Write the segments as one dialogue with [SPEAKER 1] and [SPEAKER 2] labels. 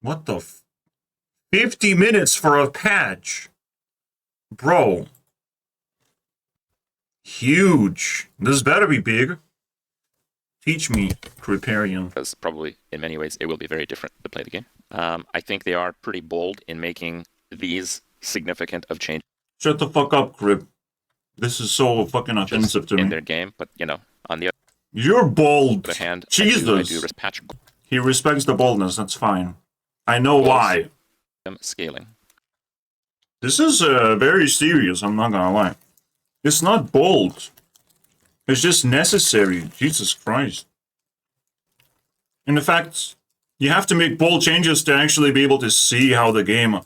[SPEAKER 1] What the 50 minutes for a patch? Bro. Huge. This better be big. Teach me, Creparian.
[SPEAKER 2] Because probably, in many ways, it will be very different to play the game. I think they are pretty bold in making these significant of changes.
[SPEAKER 1] Shut the fuck up, Crib. This is so fucking offensive to me.
[SPEAKER 2] In their game, but, you know, on the
[SPEAKER 1] You're bold.
[SPEAKER 2] other hand,
[SPEAKER 1] Jesus.
[SPEAKER 2] I do patch
[SPEAKER 1] He respects the boldness, that's fine. I know why.
[SPEAKER 2] scaling.
[SPEAKER 1] This is very serious, I'm not gonna lie. It's not bold. It's just necessary. Jesus Christ. And in fact, you have to make bold changes to actually be able to see how the game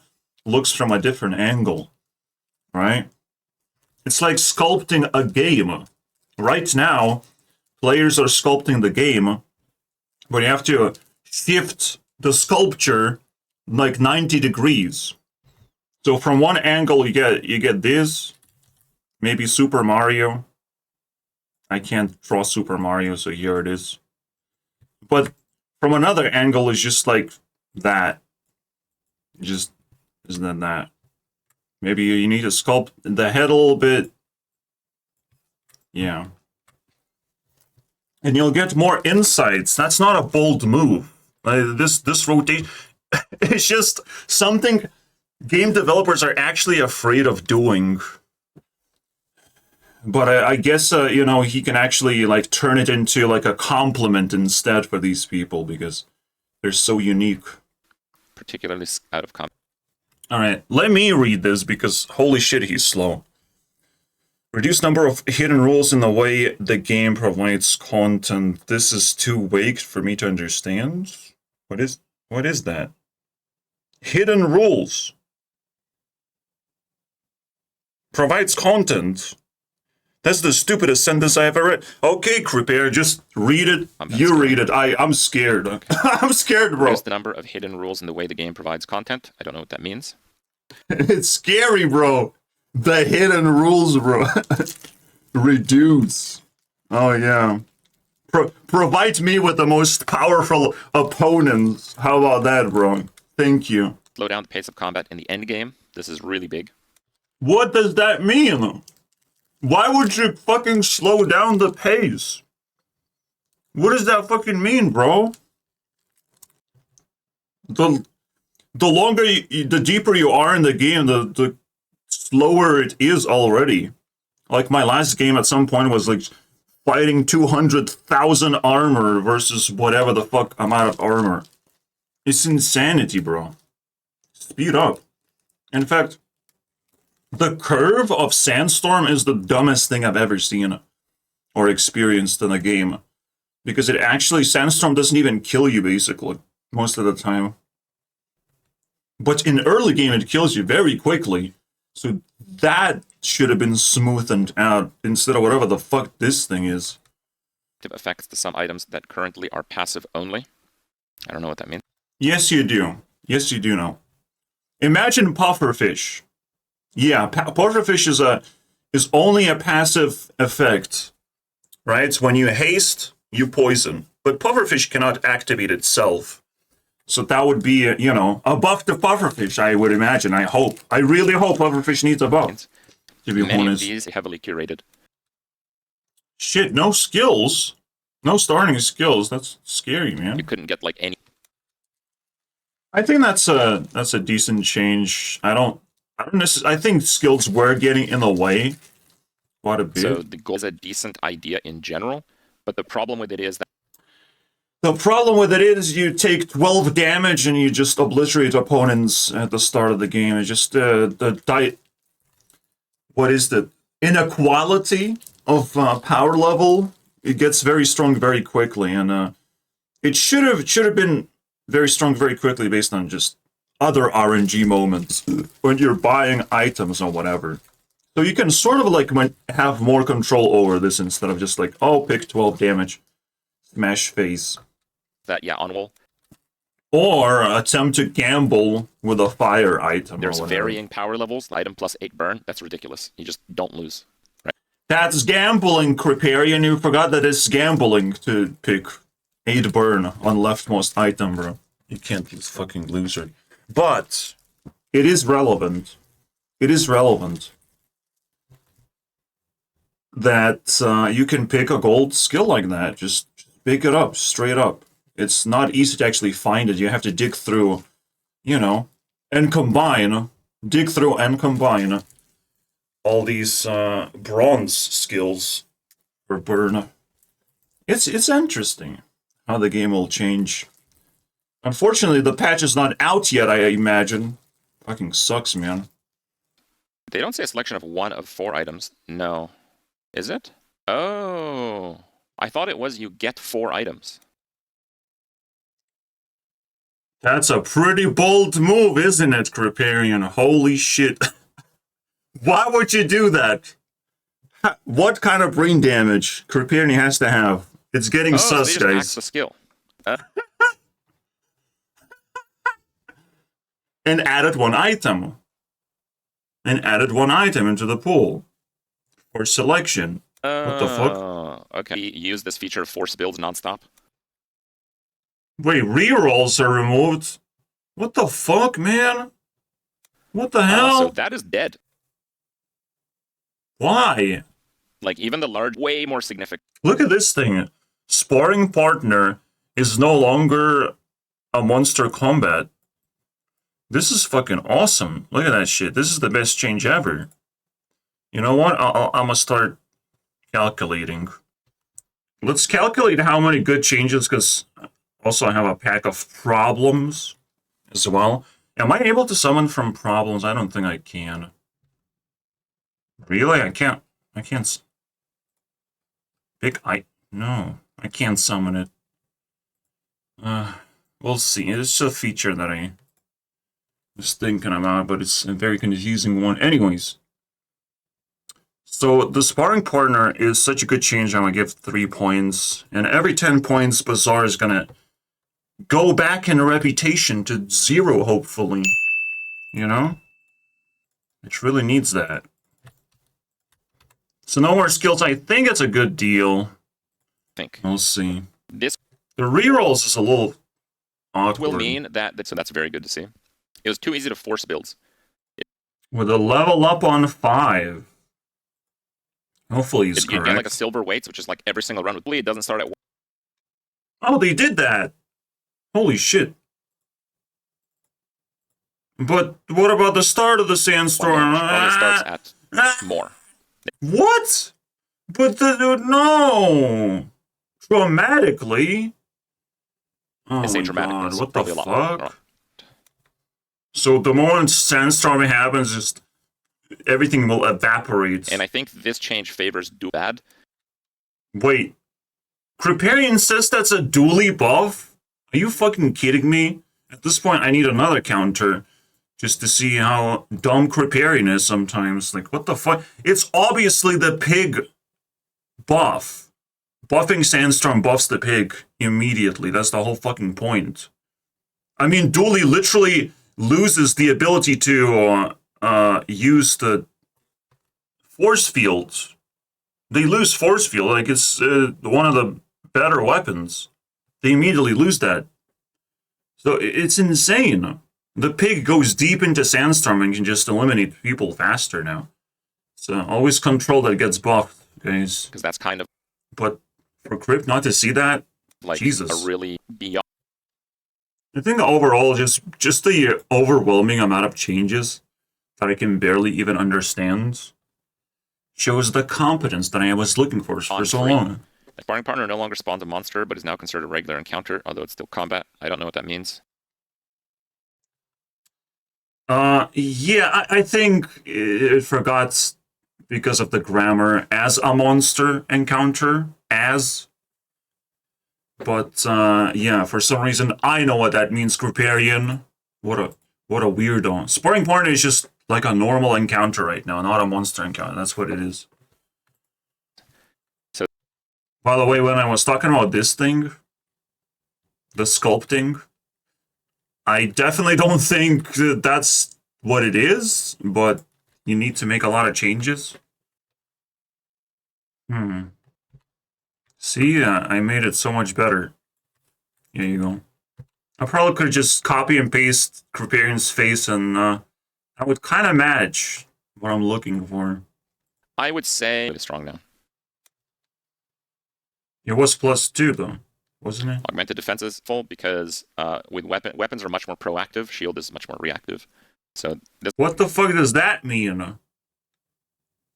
[SPEAKER 1] looks from a different angle. Right? It's like sculpting a game. Right now, players are sculpting the game, but you have to shift the sculpture like 90 degrees. So from one angle you get this, maybe Super Mario. I can't draw Super Mario, so here it is. But from another angle is just like that. Just isn't that. Maybe you need to sculpt the head a little bit. Yeah. And you'll get more insights. That's not a bold move. This rotation, it's just something game developers are actually afraid of doing. But I guess, you know, he can actually, like, turn it into, like, a compliment instead for these people because they're so unique.
[SPEAKER 2] Particularly out of context.
[SPEAKER 1] Alright, let me read this because, holy shit, he's slow. Reduce number of hidden rules in the way the game provides content. This is too vague for me to understand. What is that? Hidden rules. Provides content. That's the stupidest sentence I ever read. Okay, Creeper, just read it. You read it. I'm scared. Okay. I'm scared, bro.
[SPEAKER 2] Reduce the number of hidden rules in the way the game provides content. I don't know what that means.
[SPEAKER 1] It's scary, bro. The hidden rules, bro. Reduce. Oh, yeah. Provide me with the most powerful opponents. How about that, bro? Thank you.
[SPEAKER 2] Slow down the pace of combat in the end game. This is really big.
[SPEAKER 1] What does that mean? Why would you fucking slow down the pace? What does that fucking mean, bro? The longer, the deeper you are in the game, the slower it is already. Like my last game at some point was like fighting 200,000 armor versus whatever the fuck amount of armor. It's insanity, bro. Speed up. In fact, the curve of Sandstorm is the dumbest thing I've ever seen or experienced in a game. Because it actually, Sandstorm doesn't even kill you, basically, most of the time. But in early game, it kills you very quickly. So that should have been smoothened out instead of whatever the fuck this thing is.
[SPEAKER 2] Effects to some items that currently are passive only. I don't know what that means.
[SPEAKER 1] Yes, you do. Yes, you do know. Imagine pufferfish. Yeah, pufferfish is only a passive effect, right? When you haste, you poison. But pufferfish cannot activate itself. So that would be, you know, a buff to pufferfish, I would imagine. I hope. I really hope pufferfish needs a buff. To be
[SPEAKER 2] Many
[SPEAKER 1] honest.
[SPEAKER 2] of these heavily curated.
[SPEAKER 1] Shit, no skills. No starting skills. That's scary, man.
[SPEAKER 2] You couldn't get like any.
[SPEAKER 1] I think that's a decent change. I think skills were getting in the way quite a bit.
[SPEAKER 2] So the goal is a decent idea in general, but the problem with it is that
[SPEAKER 1] the problem with it is you take 12 damage and you just obliterate opponents at the start of the game. It's just what is the inequality of power level? It gets very strong very quickly, and it should have been very strong very quickly based on just other RNG moments when you're buying items or whatever. So you can sort of like have more control over this instead of just like, oh, pick 12 damage, smash face.
[SPEAKER 2] that, yeah, on wall.
[SPEAKER 1] Or attempt to gamble with a fire item.
[SPEAKER 2] There's varying power levels. Item plus 8 burn. That's ridiculous. You just don't lose. Right?
[SPEAKER 1] That's gambling, Creparian. You forgot that it's gambling to pick 8 burn on leftmost item, bro. You can't use fucking loser. But it is relevant. It is relevant that you can pick a gold skill like that. Just pick it up, straight up. It's not easy to actually find it. You have to dig through, you know, and combine. Dig through and combine all these bronze skills for burn. It's interesting how the game will change. Unfortunately, the patch is not out yet, I imagine. Fucking sucks, man.
[SPEAKER 2] They don't say a selection of 1 of 4 items. No. Is it? Oh. I thought it was you get 4 items.
[SPEAKER 1] That's a pretty bold move, isn't it, Kriparian? Holy shit. Why would you do that? What kind of brain damage Kriparian has to have? It's getting sus,
[SPEAKER 2] so they just
[SPEAKER 1] guys.
[SPEAKER 2] axed the skill.
[SPEAKER 1] And added 1 item. And added 1 item into the pool. For selection. What the fuck?
[SPEAKER 2] Okay. Use this feature of force builds nonstop.
[SPEAKER 1] Wait, rerolls are removed? What the fuck, man? What the hell?
[SPEAKER 2] So that is dead.
[SPEAKER 1] Why?
[SPEAKER 2] Like, even the large, way more significant.
[SPEAKER 1] Look at this thing. Sparring partner is no longer a monster combat. This is fucking awesome. Look at that shit. This is the best change ever. You know what? I'm gonna start calculating. Let's calculate how many good changes, because also I have a pack of problems as well. Am I able to summon from problems? I don't think I can. Really? I can't. No, I can't summon it. We'll see. It's a feature that I was thinking about, but it's a very confusing one. Anyways. So the sparring partner is such a good change. I'm gonna give 3 points, and every 10 points, Bazaar is gonna go back in reputation to 0, hopefully. You know, it really needs that. So no more skills. I think it's a good deal. We'll see.
[SPEAKER 2] This
[SPEAKER 1] The rerolls is a little awkward.
[SPEAKER 2] will mean that so that's very good to see. It was too easy to force builds.
[SPEAKER 1] With a level up on 5. Hopefully he's correct.
[SPEAKER 2] You get like a silver weights, which is like every single run with bleed. Doesn't start at 1.
[SPEAKER 1] Oh, they did that. Holy shit. But what about the start of the sandstorm?
[SPEAKER 2] Only starts at more.
[SPEAKER 1] What? But no. Dramatically. Oh
[SPEAKER 2] It's
[SPEAKER 1] my
[SPEAKER 2] dramatic.
[SPEAKER 1] god,
[SPEAKER 2] It's
[SPEAKER 1] what the
[SPEAKER 2] probably a lot more.
[SPEAKER 1] fuck? So the moment sandstorm happens, just everything will evaporate.
[SPEAKER 2] And I think this change favors do bad.
[SPEAKER 1] Wait. Kriparian says that's a dually buff? Are you fucking kidding me? At this point, I need another counter. Just to see how dumb Kriparian is sometimes. Like, what the fuck? It's obviously the pig buff. Buffing Sandstorm buffs the pig immediately. That's the whole fucking point. I mean, Dooley literally loses the ability to use the force field. They lose force field. Like, it's one of the better weapons. They immediately lose that. So it's insane. The pig goes deep into Sandstorm and can just eliminate people faster now. So always control that gets buffed, guys.
[SPEAKER 2] Because that's kind of...
[SPEAKER 1] But for Crip not to see that,
[SPEAKER 2] like
[SPEAKER 1] Jesus.
[SPEAKER 2] A really beyond...
[SPEAKER 1] I think overall, just the overwhelming amount of changes that I can barely even understand shows the competence that I was looking for so long.
[SPEAKER 2] The sparring partner no longer spawns a monster, but is now considered a regular encounter, although it's still combat. I don't know what that means.
[SPEAKER 1] Yeah, I think it forgot because of the grammar as a monster encounter, as. But, yeah, for some reason, I know what that means, Kriparian. What a weirdo. Sparring partner is just like a normal encounter right now, not a monster encounter. That's what it is.
[SPEAKER 2] So,
[SPEAKER 1] by the way, when I was talking about this thing, the sculpting, I definitely don't think that that's what it is, but you need to make a lot of changes. See, I made it so much better. Here you go. I probably could just copy and paste Kriperion's face, and that would kind of match what I'm looking for.
[SPEAKER 2] I would say really strong now.
[SPEAKER 1] It was +2 though, wasn't it?
[SPEAKER 2] Augmented defense is full because with weapons are much more proactive. Shield is much more reactive. So this
[SPEAKER 1] What the fuck does that mean?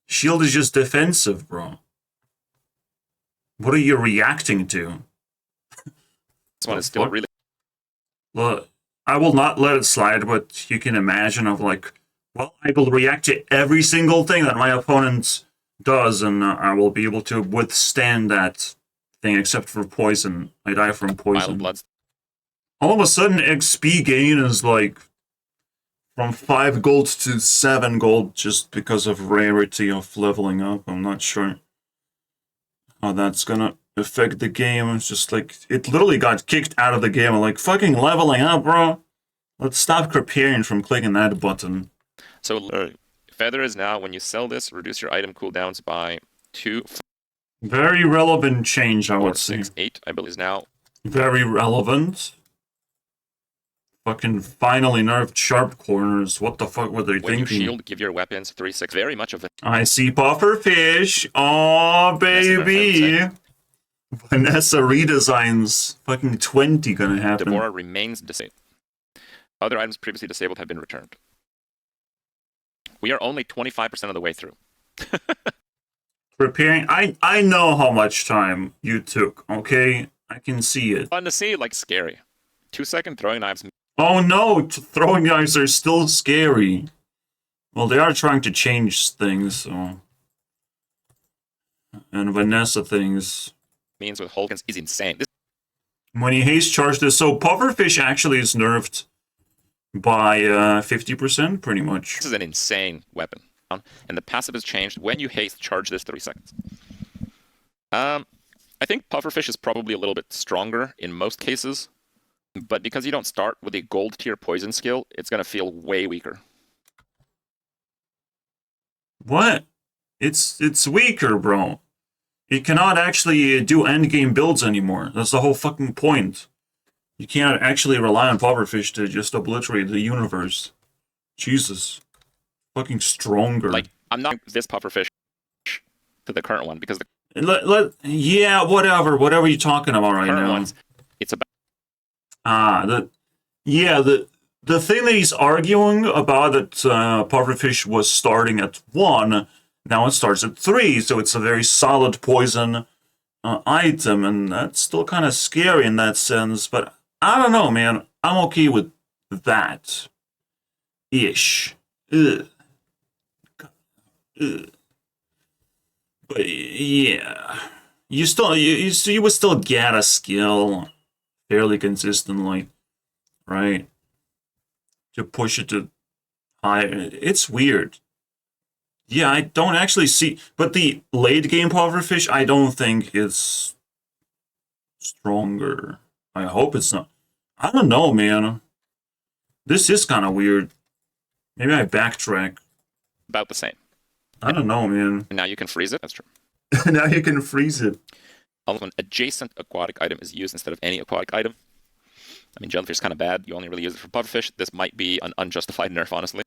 [SPEAKER 1] Shield is just defensive, bro. What are you reacting to?
[SPEAKER 2] one is still
[SPEAKER 1] fuck?
[SPEAKER 2] really.
[SPEAKER 1] Well, I will not let it slide, but you can imagine of like, well, I will react to every single thing that my opponent does, and I will be able to withstand that thing, except for poison. I die from
[SPEAKER 2] Violent
[SPEAKER 1] poison.
[SPEAKER 2] Bloods.
[SPEAKER 1] All of a sudden, XP gain is like from 5 gold to 7 gold just because of rarity of leveling up. I'm not sure how that's gonna affect the game. It's just like, it literally got kicked out of the game. I'm like, fucking leveling up, bro. Let's stop Kriparian from clicking that button.
[SPEAKER 2] So Feather is now, when you sell this, reduce your item cooldowns by 2, 4,
[SPEAKER 1] Very relevant change, I would say.
[SPEAKER 2] 6, 8, I believe is now.
[SPEAKER 1] Very relevant. Fucking finally nerfed sharp corners. What the fuck were they
[SPEAKER 2] When you
[SPEAKER 1] thinking?
[SPEAKER 2] shield, give your weapons 3, 6. Very much of it.
[SPEAKER 1] I see pufferfish. Oh baby. Vanessa redesigns. Fucking 20 gonna happen.
[SPEAKER 2] Deborah remains disabled. Other items previously disabled have been returned. We are only 25% of the way through.
[SPEAKER 1] Preparing. I know how much time you took, okay? I can see it.
[SPEAKER 2] Fun to see, like scary. 2-second throwing knives.
[SPEAKER 1] Oh no, throwing knives are still scary. Well, they are trying to change things, so. And Vanessa things.
[SPEAKER 2] Means with Hulkins is insane. This
[SPEAKER 1] When he haste charged this, so pufferfish actually is nerfed by 50%, pretty much.
[SPEAKER 2] is an insane weapon. And the passive has changed. When you haste, charge this 30 seconds. I think pufferfish is probably a little bit stronger in most cases. But because you don't start with a gold tier poison skill, it's going to feel way weaker.
[SPEAKER 1] What? It's weaker, bro. It cannot actually do endgame builds anymore. That's the whole fucking point. You can't actually rely on pufferfish to just obliterate the universe. Jesus. Fucking stronger.
[SPEAKER 2] Like, I'm not this pufferfish to the current one because the
[SPEAKER 1] yeah, whatever you're talking about right
[SPEAKER 2] current
[SPEAKER 1] now.
[SPEAKER 2] ones, it's about
[SPEAKER 1] The thing that he's arguing about that pufferfish was starting at 1, now it starts at 3, so it's a very solid poison item, and that's still kind of scary in that sense, but I don't know, man. I'm okay with that. Ish. Ugh. Ugh. But yeah, you would still get a skill fairly consistently, right? To push it to higher. It's weird. Yeah, I don't actually see, but the late game pufferfish, I don't think is stronger. I hope it's not. I don't know, man. This is kind of weird. Maybe I backtrack.
[SPEAKER 2] about the same.
[SPEAKER 1] I don't know, man.
[SPEAKER 2] And now you can freeze it. That's true.
[SPEAKER 1] Now you can freeze it.
[SPEAKER 2] Also, an adjacent aquatic item is used instead of any aquatic item. I mean, jellyfish is kind of bad. You only really use it for pufferfish. This might be an unjustified nerf, honestly.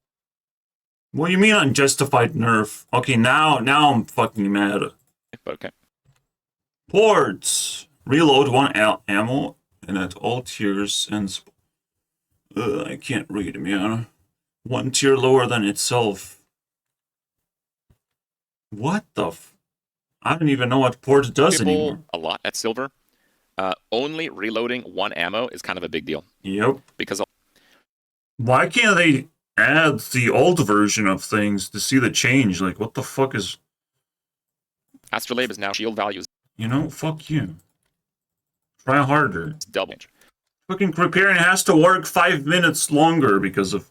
[SPEAKER 1] What do you mean unjustified nerf? Okay, now I'm fucking mad.
[SPEAKER 2] But okay.
[SPEAKER 1] Ports. Reload 1 ammo and at all tiers and I can't read, man. 1 tier lower than itself. What the I don't even know what port does anymore.
[SPEAKER 2] A lot at silver. Only reloading 1 ammo is kind of a big deal.
[SPEAKER 1] Yep.
[SPEAKER 2] Because
[SPEAKER 1] why can't they add the old version of things to see the change? Like, what the fuck is...
[SPEAKER 2] Astrolabe is now shield values.
[SPEAKER 1] You know, fuck you. Try harder.
[SPEAKER 2] It's double.
[SPEAKER 1] Fucking Kriparian has to work 5 minutes longer because of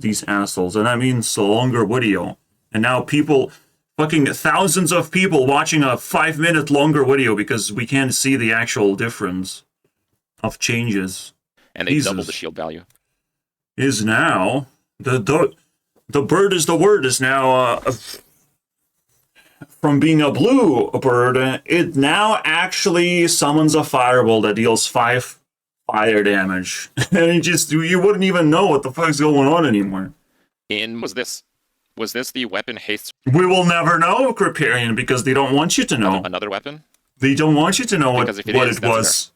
[SPEAKER 1] these assholes. And that means a longer video. And now people... Fucking thousands of people watching a 5-minute longer video because we can't see the actual difference of changes.
[SPEAKER 2] And they doubled the shield value.
[SPEAKER 1] Is now the bird is the word is now from being a blue bird, it now actually summons a fireball that deals 5 fire damage. And you wouldn't even know what the fuck's going on anymore.
[SPEAKER 2] Was this the weapon haste?
[SPEAKER 1] We will never know, Kriparian, because they don't want you to know.
[SPEAKER 2] Another weapon?
[SPEAKER 1] They don't want you to know what
[SPEAKER 2] Because if
[SPEAKER 1] it was.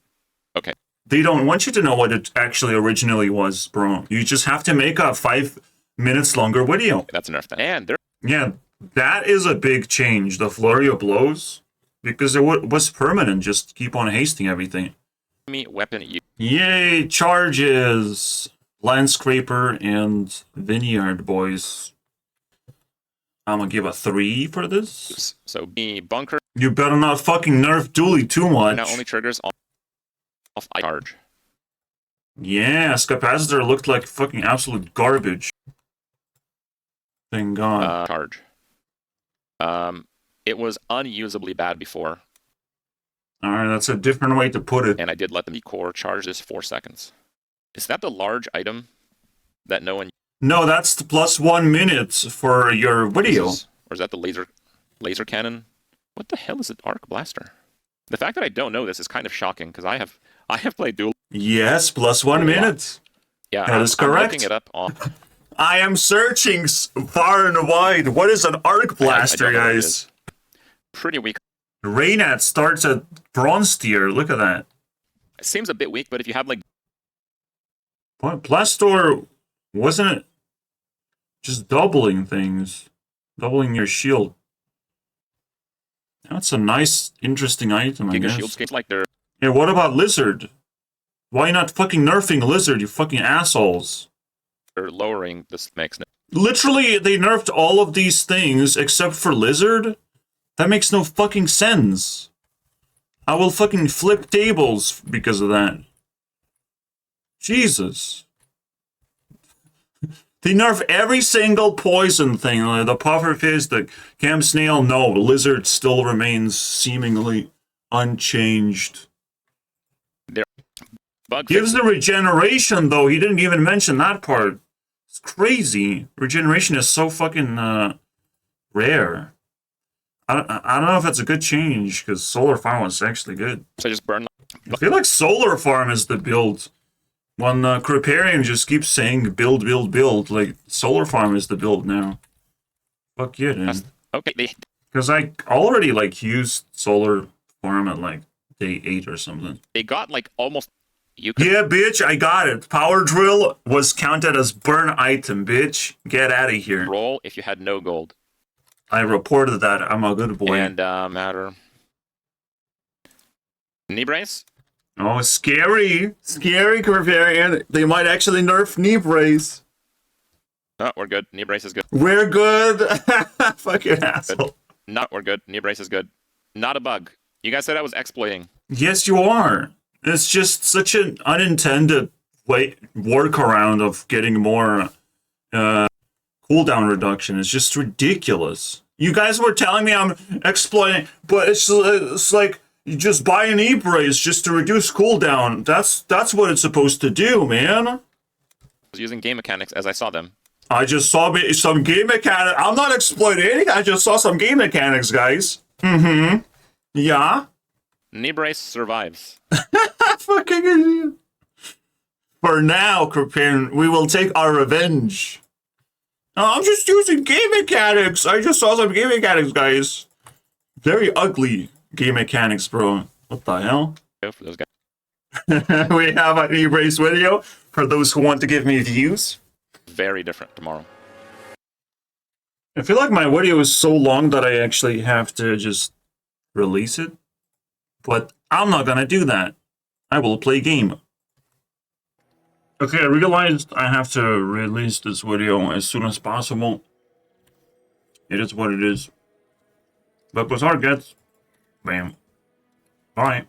[SPEAKER 2] Okay.
[SPEAKER 1] They don't want you to know what it actually originally was, bro. You just have to make a 5 minutes longer video.
[SPEAKER 2] That's enough. And there.
[SPEAKER 1] Yeah, that is a big change. The flurry of blows, because it was permanent. Just keep on hasting everything.
[SPEAKER 2] Weapon.
[SPEAKER 1] Yay! Charges, Landscraper and Vineyard boys. I'm gonna give a 3 for this.
[SPEAKER 2] So be bunker.
[SPEAKER 1] You better not fucking nerf Dooley too much.
[SPEAKER 2] Now only triggers off charge.
[SPEAKER 1] Yeah, Capacitor looked like fucking absolute garbage. Thank God.
[SPEAKER 2] Charge. It was unusably bad before.
[SPEAKER 1] Alright, that's a different way to put it.
[SPEAKER 2] And I did let them be core charge this 4 seconds. Is that the large item that no one?
[SPEAKER 1] No, that's the +1 minute for your video.
[SPEAKER 2] Or is that the laser cannon? What the hell is an arc blaster? The fact that I don't know this is kind of shocking because I have played dual.
[SPEAKER 1] Yes, +1 minute.
[SPEAKER 2] Yeah,
[SPEAKER 1] that is correct.
[SPEAKER 2] I'm looking it up on.
[SPEAKER 1] I am searching far and wide. What is an arc blaster, guys?
[SPEAKER 2] Pretty weak.
[SPEAKER 1] Raynat starts at bronze tier. Look at that.
[SPEAKER 2] It seems a bit weak, but if you have like.
[SPEAKER 1] What? Blastor, wasn't it just doubling things? Doubling your shield. That's a nice, interesting item, I guess.
[SPEAKER 2] Shield skates like they're.
[SPEAKER 1] Yeah, what about Lizard? Why not fucking nerfing Lizard, you fucking assholes?
[SPEAKER 2] They're lowering this makes no.
[SPEAKER 1] Literally, they nerfed all of these things except for Lizard? That makes no fucking sense. I will fucking flip tables because of that. Jesus. They nerf every single poison thing. Like the pufferfish, the camp snail, no. The lizard still remains seemingly unchanged. Gives the regeneration, though. He didn't even mention that part. It's crazy. Regeneration is so fucking rare. I don't know if that's a good change, because Solar Farm was actually good.
[SPEAKER 2] So just burn.
[SPEAKER 1] I feel like Solar Farm is the build. When Kriparian just keeps saying build, build, build, like Solar Farm is the build now. Fuck yeah, dude.
[SPEAKER 2] Okay.
[SPEAKER 1] Because I already like used Solar Farm at like day 8 or something.
[SPEAKER 2] They got like almost.
[SPEAKER 1] Yeah, bitch, I got it. Power Drill was counted as burn item, bitch. Get out of here.
[SPEAKER 2] Roll if you had no gold.
[SPEAKER 1] I reported that. I'm a good boy.
[SPEAKER 2] And matter. Knee brace?
[SPEAKER 1] Oh, scary. Scary, Kriparian. They might actually nerf knee brace.
[SPEAKER 2] Oh, we're good. Knee brace is good.
[SPEAKER 1] We're good. Fucking asshole.
[SPEAKER 2] We're good. Knee brace is good. Not a bug. You guys said I was exploiting.
[SPEAKER 1] Yes, you are. It's just such an unintended workaround of getting more cooldown reduction. It's just ridiculous. You guys were telling me I'm exploiting, but it's like you just buy an E-brace just to reduce cooldown. That's what it's supposed to do, man.
[SPEAKER 2] I was using game mechanics as I saw them.
[SPEAKER 1] I just saw some game mechanics. I'm not exploiting anything. I just saw some game mechanics, guys. Mm-hmm. Yeah.
[SPEAKER 2] Knee brace survives.
[SPEAKER 1] Fucking idiot. For now, Kriparian, we will take our revenge. I'm just using game mechanics. I just saw some game mechanics, guys. Very ugly game mechanics, bro. What the hell?
[SPEAKER 2] For those guys.
[SPEAKER 1] We have an E-brace video for those who want to give me views.
[SPEAKER 2] Very different tomorrow.
[SPEAKER 1] I feel like my video is so long that I actually have to just release it. But I'm not gonna do that. I will play game. Okay, I realized I have to release this video as soon as possible. It is what it is. But Bazaar gets... Bam. Bye.